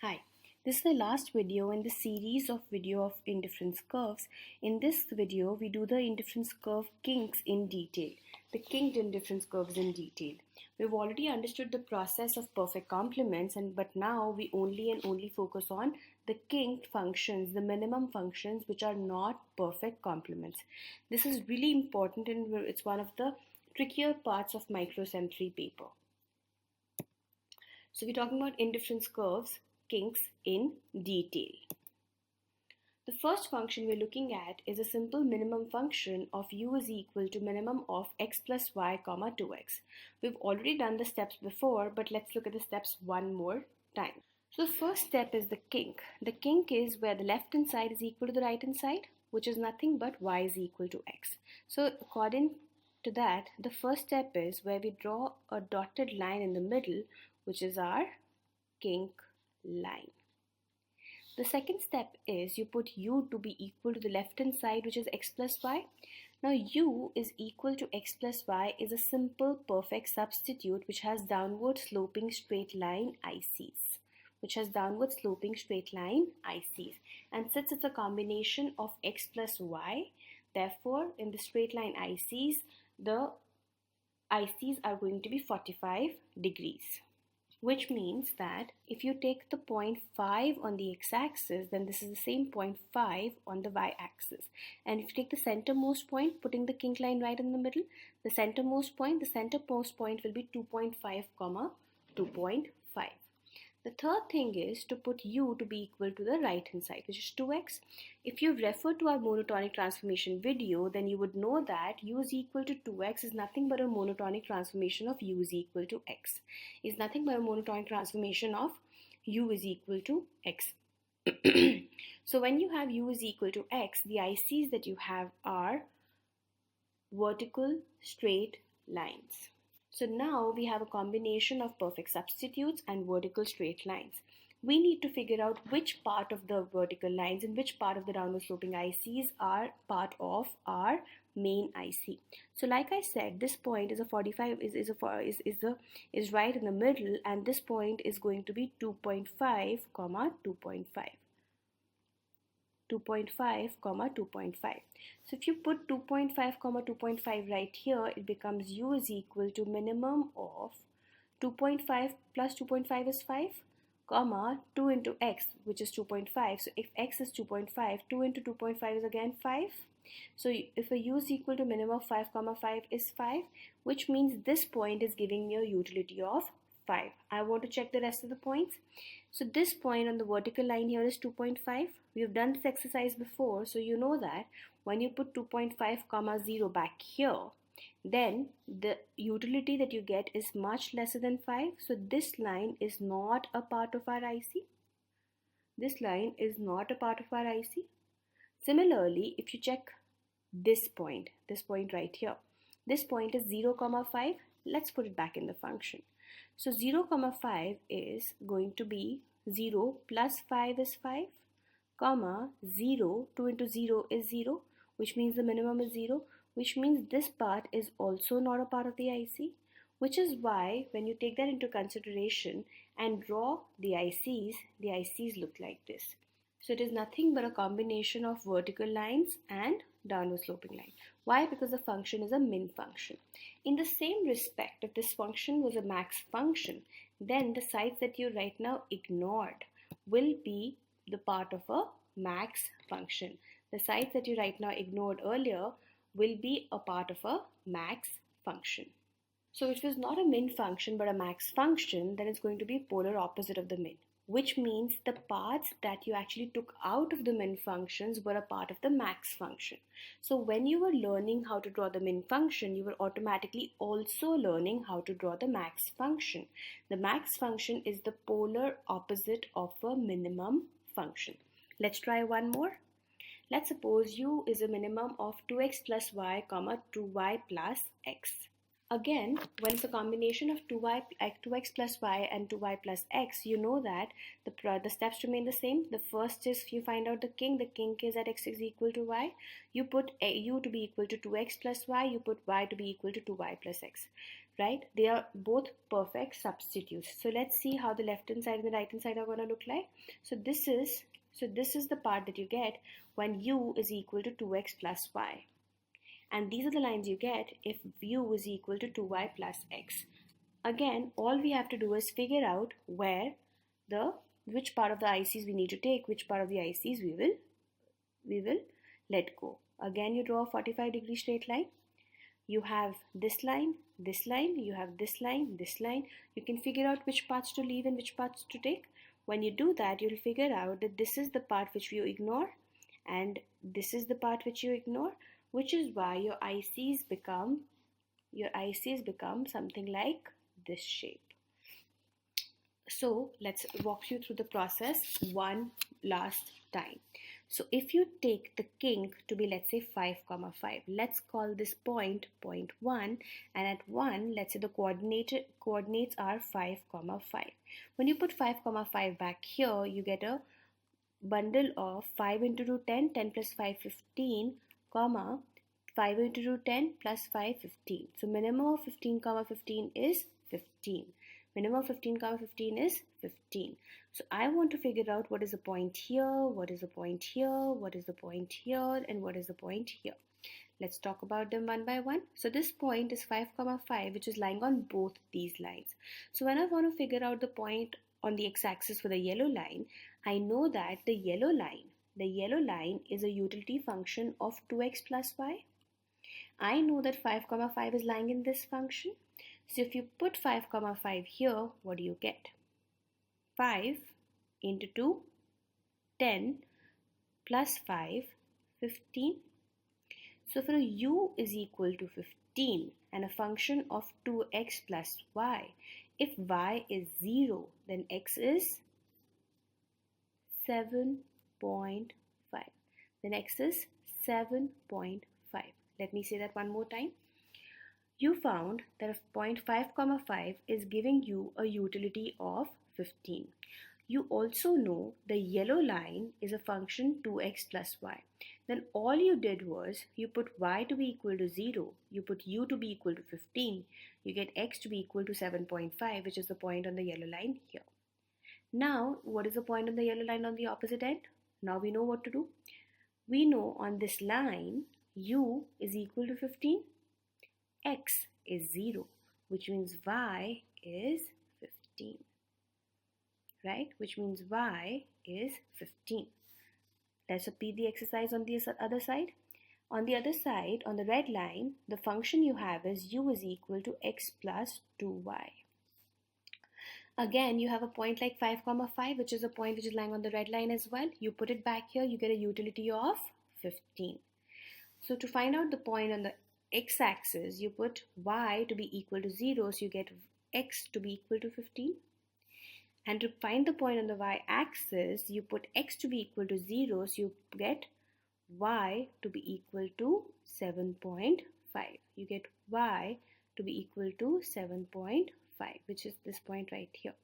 Hi, this is the last video in the series of video of indifference curves. In this video, we do the indifference curve kinks in detail, the kinked indifference curves in detail. We've already understood the process of perfect complements, but now we only focus on the kinked functions, the minimum functions which are not perfect complements. This is really important and it's one of the trickier parts of microsem 3 paper. So we're talking about indifference curves, kinks in detail. The first function we're looking at is a simple minimum function of u is equal to minimum of x plus y comma 2x. We've already done the steps before, but let's look at the steps one more time. So the first step is the kink. The kink is where the left hand side is equal to the right hand side, which is nothing but y is equal to x. So according to that, the first step is where we draw a dotted line in the middle, which is our kink line. The second step is you put u to be equal to the left hand side, which is x plus y. Now u is equal to x plus y is a simple perfect substitute which has downward sloping straight line ICs. And since it's a combination of x plus y, therefore in the straight line ICs, the ICs are going to be 45 degrees. Which means that if you take the point 5 on the x-axis, then this is the same point 5 on the y-axis. And if you take the centermost point, putting the kink line right in the middle, the centermost point will be 2.5 comma 2.5. The third thing is to put u to be equal to the right hand side, which is 2x. If you refer to our monotonic transformation video, then you would know that u is equal to 2x is nothing but a monotonic transformation of u is equal to x. Is nothing but a monotonic transformation of u is equal to x. So when you have u is equal to x, the ICs that you have are vertical straight lines. So now we have a combination of perfect substitutes and vertical straight lines. We need to figure out which part of the vertical lines and which part of the downward sloping ICs are part of our main IC. So like I said, this point is a 45 is right in the middle, and this point is going to be 2.5 comma 2.5. 2.5 comma 2.5. So if you put 2.5 comma 2.5 right here, it becomes u is equal to minimum of 2.5 plus 2.5 is 5 comma 2 into x, which is 2.5. So if x is 2.5, 2 into 2.5 is again 5. So if a u is equal to minimum of 5 comma 5 is 5, which means this point is giving me a utility of 5. I want to check the rest of the points. So this point on the vertical line here is 2.5. We have done this exercise before, so you know that when you put 2.5 comma 0 back here, then the utility that you get is much lesser than 5. So this line is not a part of our IC. Similarly, if you check this point right here, this point is 0 comma 5. Let's put it back in the function. So 0 comma 5 is going to be 0 plus 5 is 5 comma 0, 2 into 0 is 0, which means the minimum is 0, which means this part is also not a part of the IC, which is why when you take that into consideration and draw the ICs look like this. So it is nothing but a combination of vertical lines and downward sloping line. Why? Because the function is a min function. In the same respect, if this function was a max function, then the sides that you right now ignored will be the part of a max function. The sides that you right now ignored earlier will be a part of a max function. So it was not a min function but a max function, then it's going to be polar opposite of the min, which means the parts that you actually took out of the min functions were a part of the max function. So when you were learning how to draw the min function, you were automatically also learning how to draw the max function. The max function is the polar opposite of a minimum function. Let's try one more. Let's suppose u is a minimum of 2x plus y comma 2y plus x. Again, when it's a combination of 2x plus y and 2y plus x, you know that the steps remain the same. The first is you find out the kink. The kink is that x is equal to y. You put u to be equal to 2x plus y. You put y to be equal to 2y plus x. right? They are both perfect substitutes. So let's see how the left hand side and the right hand side are going to look like. So this is the part that you get when u is equal to 2x plus y. And these are the lines you get if u is equal to 2y plus x. Again, all we have to do is figure out which part of the ICs we need to take, which part of the ICs we will let go. Again, you draw a 45-degree straight line. You have this line, you have this line, this line. You can figure out which parts to leave and which parts to take. When you do that, you'll figure out that this is the part which you ignore and this is the part which you ignore, which is why your ICs become something like this shape. So let's walk you through the process one last time. So if you take the kink to be, let's say 5, 5, let's call this point 1, and at 1, let's say the coordinates are 5, 5. When you put 5, 5 back here, you get a bundle of 5 into 2, 10, 10 plus 5, 15, 5 into 2, 10 plus 5, 15. So minimum of 15, 15 is 15. Minimum of 15, 15 is 15. So I want to figure out what is the point here, what is the point here, what is the point here, and what is the point here. Let's talk about them one by one. So this point is 5, 5, which is lying on both these lines. So when I want to figure out the point on the x-axis for the yellow line, I know that the yellow line is a utility function of 2x plus y. I know that 5, 5 is lying in this function. So if you put 5, 5 here, what do you get? 5 into 2, 10 plus 5, 15. So for a u is equal to 15 and a function of 2x plus y, if y is 0, then x is 7.5. Then x is 7.5. Let me say that one more time. You found that if point 5, 5 is giving you a utility of 15. You also know the yellow line is a function 2x plus y. Then all you did was you put y to be equal to 0, you put u to be equal to 15, you get x to be equal to 7.5, which is the point on the yellow line here. Now, what is the point on the yellow line on the opposite end? Now we know what to do. We know on this line, u is equal to 15, x is 0, which means y is 15, right? Which means y is 15. Let's repeat the exercise on the other side. On the other side, on the red line, the function you have is u is equal to x plus 2y. Again, you have a point like 5, 5, which is a point which is lying on the red line as well. You put it back here, you get a utility of 15. So to find out the point on the x-axis, you put y to be equal to 0, so you get x to be equal to 15. And to find the point on the y-axis, you put x to be equal to 0, so you get y to be equal to 7.5. You get y to be equal to 7.5, which is this point right here.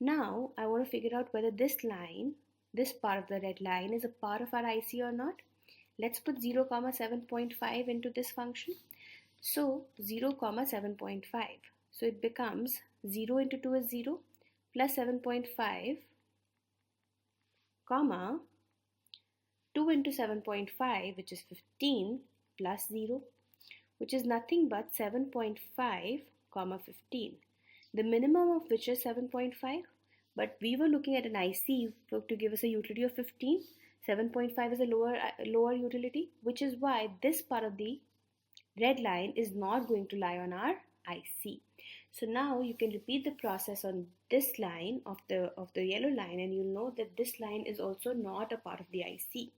Now, I want to figure out whether this line, this part of the red line, is a part of our IC or not. Let's put 0, 7.5 into this function. So 0, 7.5. So it becomes 0 into 2 is 0 plus 7.5, comma 2 into 7.5, which is 15, plus 0, which is nothing but 7.5, comma 15. The minimum of which is 7.5, but we were looking at an IC to give us a utility of 15. 7.5 is a lower utility, which is why this part of the red line is not going to lie on our IC. So now you can repeat the process on this line of the yellow line, and you'll know that this line is also not a part of the IC.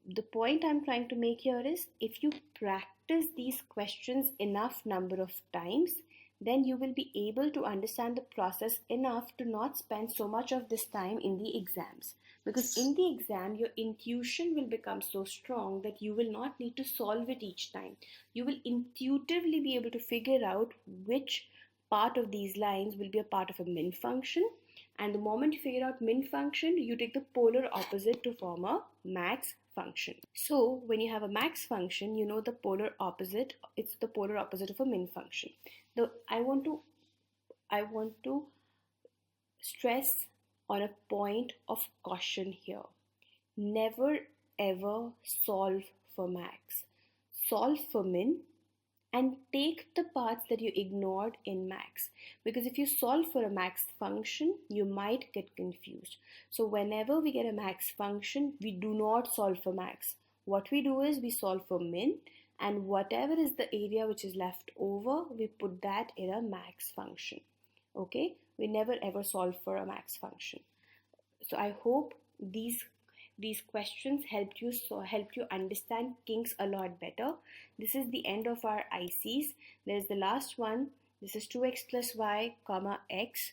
The point I'm trying to make here is, if you practice these questions enough number of times, then you will be able to understand the process enough to not spend so much of this time in the exams. Because in the exam, your intuition will become so strong that you will not need to solve it each time. You will intuitively be able to figure out which part of these lines will be a part of a min function. And the moment you figure out min function, you take the polar opposite to form a max function. So when you have a max function, you know the polar opposite, it's the polar opposite of a min function. I want to stress on a point of caution here. Never ever solve for max. Solve for min and take the parts that you ignored in max, because if you solve for a max function you might get confused. So whenever we get a max function, we do not solve for max. What we do is we solve for min, and whatever is the area which is left over, we put that in a max function. Okay, we never ever solve for a max function. So I hope these questions helped you understand kinks a lot better. This is the end of our ICs. There's the last one. This is 2x plus y comma x.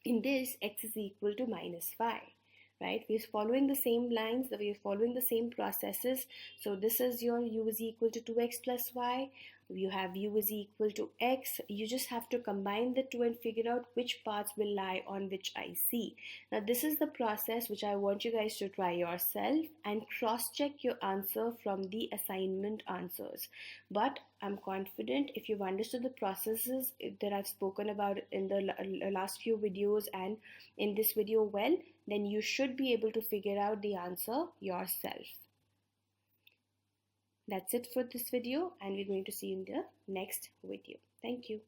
In this, x is equal to minus y, right? We're following the same lines, we're following the same processes. So this is your u is equal to 2x plus y. You have u is equal to x. You just have to combine the two and figure out which parts will lie on which IC. Now this is the process which I want you guys to try yourself and cross-check your answer from the assignment answers. But I'm confident if you've understood the processes that I've spoken about in the last few videos and in this video well, then you should be able to figure out the answer yourself. That's it for this video, and we're going to see you in the next video. Thank you.